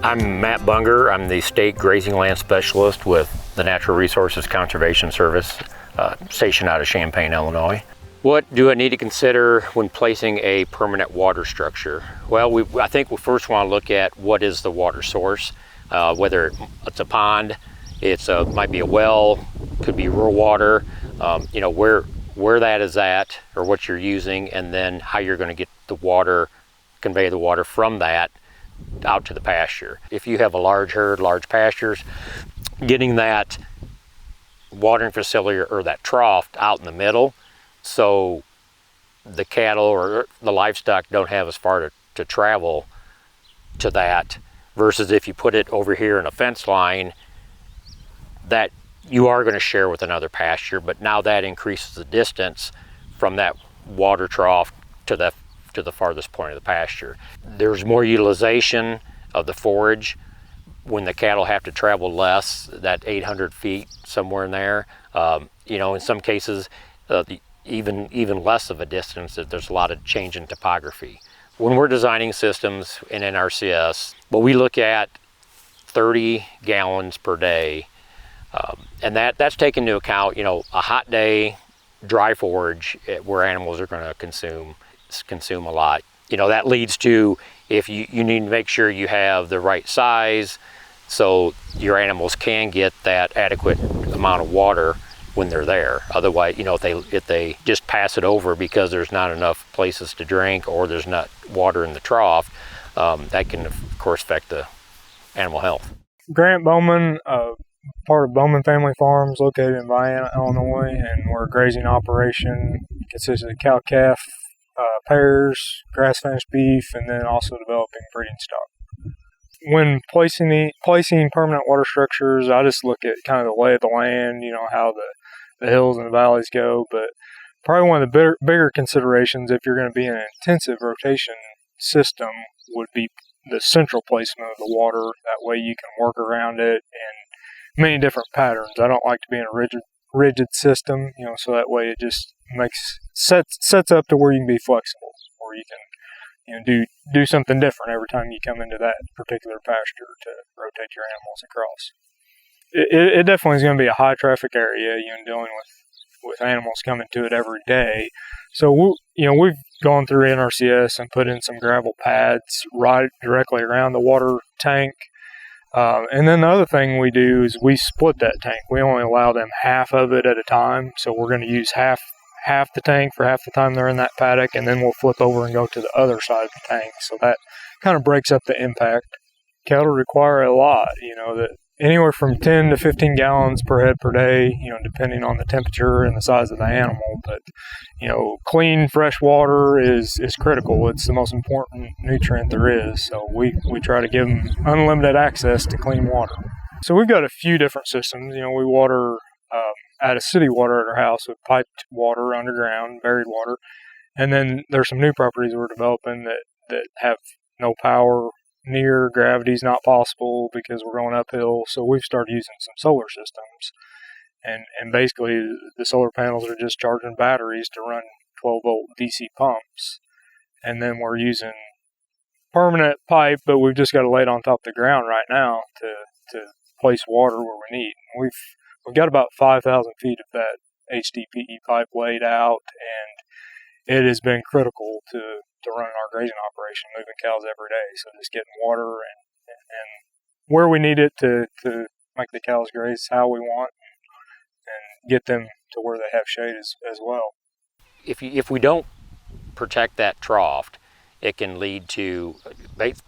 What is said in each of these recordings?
I'm Matt Bunger. I'm the State Grazing Land Specialist with the Natural Resources Conservation Service, stationed out of Champaign, Illinois. What do I need to consider when placing a permanent water structure? Well, I think we first want to look at what is the water source, whether it's a pond, might be a well, could be rural water, where that is at or what you're using, and then how you're going to get the water, convey the water from that out to the pasture. If you have a large herd, large pastures, getting that watering facility or that trough out in the middle so the cattle or the livestock don't have as far to travel to that, versus if you put it over here in a fence line that you are going to share with another pasture, but now that increases the distance from that water trough to the farthest point of the pasture. There's more utilization of the forage when the cattle have to travel less, that 800 feet, somewhere in there. In some cases, even less of a distance, that there's a lot of change in topography. When we're designing systems in NRCS, we look at 30 gallons per day, and that's taken into account, a hot day, dry forage where animals are going to consume a lot. That leads to, if you need to make sure you have the right size so your animals can get that adequate amount of water when they're there. Otherwise, if they just pass it over because there's not enough places to drink or there's not water in the trough, that can of course affect the animal health. Grant Bowman, part of Bowman Family Farms, located in Vienna, Illinois, and we're a grazing operation consisting of cow-calf, pairs, grass-finished beef, and then also developing breeding stock. When placing permanent water structures, I just look at kind of the lay of the land, how the hills and the valleys go, but probably one of the bigger considerations if you're going to be in an intensive rotation system would be the central placement of the water. That way you can work around it in many different patterns. I don't like to be in a rigid system, so that way it just sets up to where you can be flexible, where you can do something different every time you come into that particular pasture to rotate your animals across. It definitely is going to be a high traffic area, dealing with animals coming to it every day. So we've gone through NRCS and put in some gravel pads right directly around the water tank. And then the other thing we do is we split that tank. We only allow them half of it at a time. So we're going to use half the tank for half the time they're in that paddock, and then we'll flip over and go to the other side of the tank. So that kind of breaks up the impact. Cattle require a lot, that anywhere from 10 to 15 gallons per head per day, depending on the temperature and the size of the animal. But, clean, fresh water is critical. It's the most important nutrient there is. So we try to give them unlimited access to clean water. So we've got a few different systems. We water out of city water at our house with piped water underground, buried water. And then there's some new properties we're developing that have no power. Near gravity's not possible because we're going uphill, so we've started using some solar systems, and basically the solar panels are just charging batteries to run 12-volt DC pumps, and then we're using permanent pipe, but we've just got to lay it on top of the ground right now to place water where we need. We've got about 5,000 feet of that HDPE pipe laid out, and it has been critical to run our grazing operation, moving cows every day. So just getting water and where we need it to make the cows graze how we want, and get them to where they have shade as well. If we don't protect that trough, it can lead to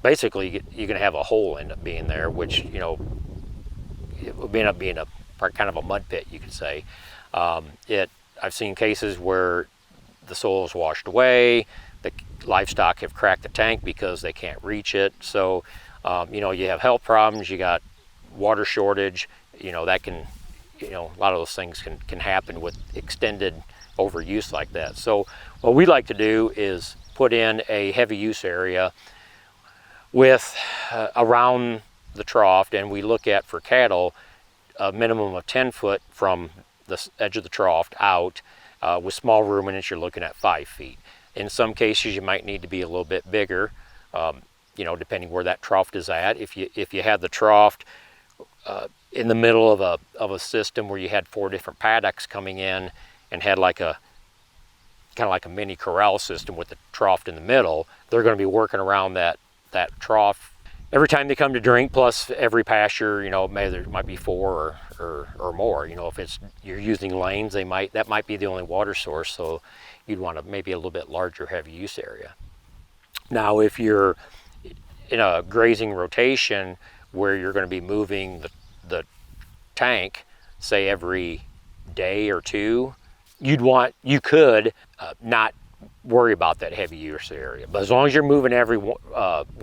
basically you're going to have a hole end up being there, which it would end up being a kind of a mud pit, you could say. I've seen cases where the soil is washed away. The livestock have cracked the tank because they can't reach it. So, you have health problems, you got water shortage, that can, a lot of those things can happen with extended overuse like that. So what we like to do is put in a heavy use area with around the trough, and we look at, for cattle, a minimum of 10 foot from the edge of the trough out. With small ruminants, you're looking at 5 feet. In some cases, you might need to be a little bit bigger. you know, depending where that trough is at. If you had the trough in the middle of a system where you had 4 different paddocks coming in and had like a kind of like a mini corral system with the trough in the middle, they're going to be working around that trough every time they come to drink, plus every pasture, you know, maybe there might be 4 or more. You know, if you're using lanes, that might be the only water source, so you'd want to maybe a little bit larger heavy use area. Now if you're in a grazing rotation where you're going to be moving the tank, say every day or 2, you could not worry about that heavy use area. But as long as you're moving every 1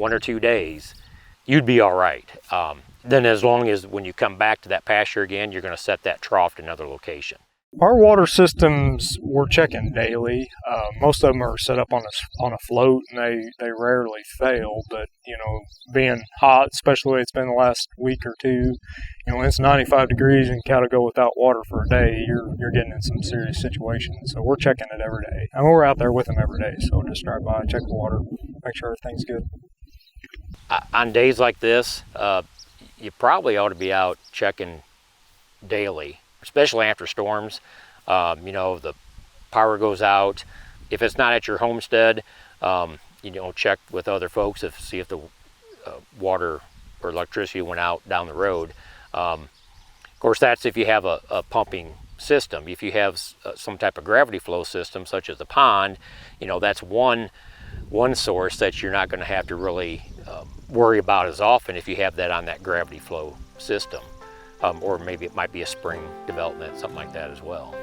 or 2 days, you'd be all right. Then as long as when you come back to that pasture again, you're going to set that trough in another location. Our water systems we're checking daily. Most of them are set up on a float, and they rarely fail. But you know, being hot, especially it's been the last week or 2, you know, when it's 95 degrees and cattle go without water for a day, you're getting in some serious situations. So we're checking it every day, and we're out there with them every day. So we'll just drive by, check the water, make sure everything's good. On days like this, you probably ought to be out checking daily, especially after storms. You know, the power goes out. If it's not at your homestead, you know, check with other folks see if the water or electricity went out down the road. Of course, that's if you have a pumping system. If you have some type of gravity flow system, such as a pond, you know, that's one source that you're not going to have to really worry about as often if you have that on that gravity flow system. Or maybe it might be a spring development, something like that as well.